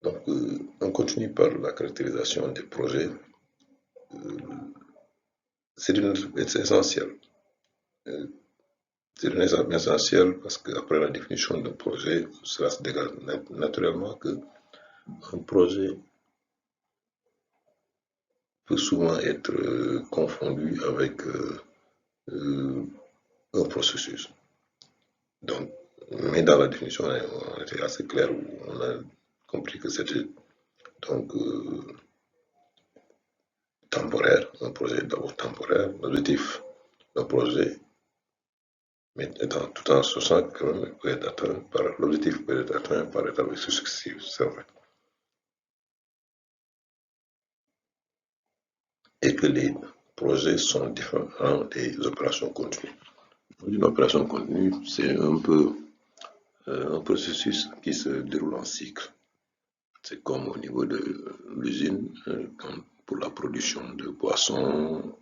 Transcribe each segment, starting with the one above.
Donc, on continue par la caractérisation des projets. C'est essentiel. C'est essentiel parce qu'après la définition d'un projet, cela se dégage naturellement qu'un projet peut souvent être confondu avec un processus. Donc, mais dans la définition, on était assez clair où on a compris que c'était donc temporaire, un projet d'abord temporaire, l'objectif d'un projet, mais tout en sachant que peut être atteint par l'objectif peut être atteint par étapes successives, c'est vrai. Et que les projets sont différents des opérations continues. Une opération continue, c'est un peu un processus qui se déroule en cycle. C'est comme au niveau de l'usine, pour la production de boissons.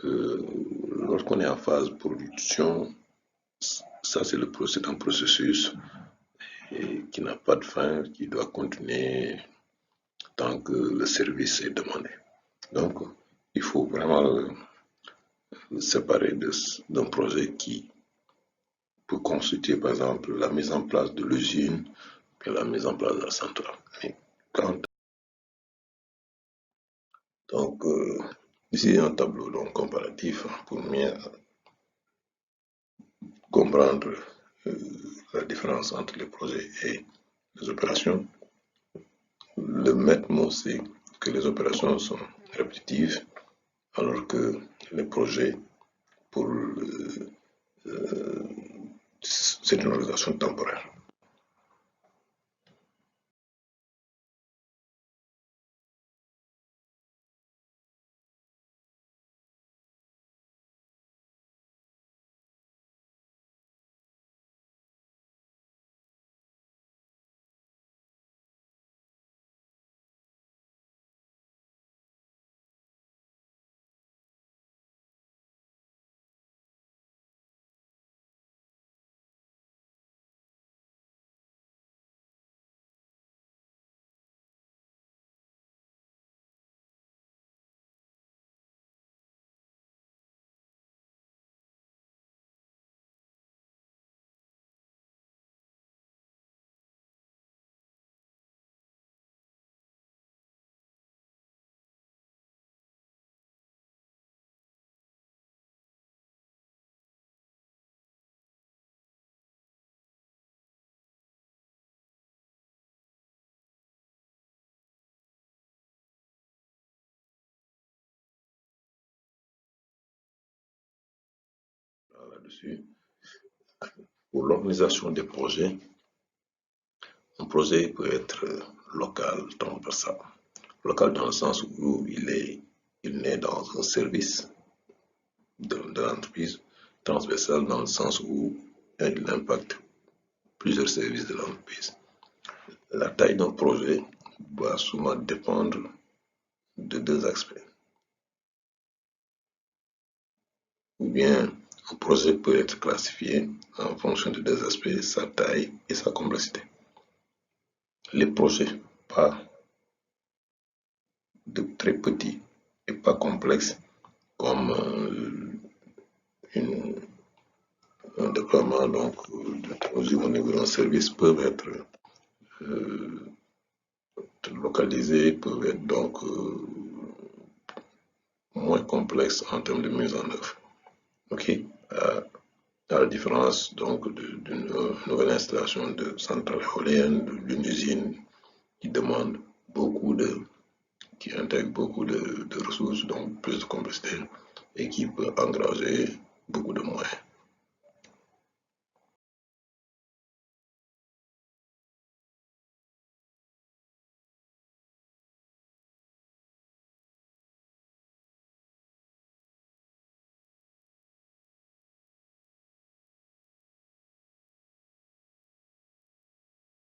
Lorsqu'on est en phase de production, ça c'est un processus qui n'a pas de fin, qui doit continuer tant que le service est demandé. Donc, il faut vraiment le séparer d'un projet qui peut constituer, par exemple, la mise en place de l'usine et la mise en place de la centrale. Mais donc, ici un tableau donc, comparatif pour mieux comprendre la différence entre les projets et les opérations. Le maître mot, c'est que les opérations sont répétitives, alors que les projets, c'est une organisation temporaire. Là-dessus, pour l'organisation des projets, un projet peut être local, transversal. Local dans le sens où il naît dans un service de l'entreprise, transversal dans le sens où il impacte plusieurs services de l'entreprise. La taille d'un projet va souvent dépendre de deux aspects. Ou bien un projet peut être classifié en fonction de deux aspects, sa taille et sa complexité. Les projets pas de très petits et pas complexes comme un déploiement donc, de technologie au niveau d'un service peuvent être localisés, peuvent être donc moins complexes en termes de mise en œuvre. Ok, à la différence donc d'une nouvelle installation de centrale éolienne, d'une usine qui demande qui intègre beaucoup de ressources, donc plus de complexité et qui peut engranger beaucoup de moyens.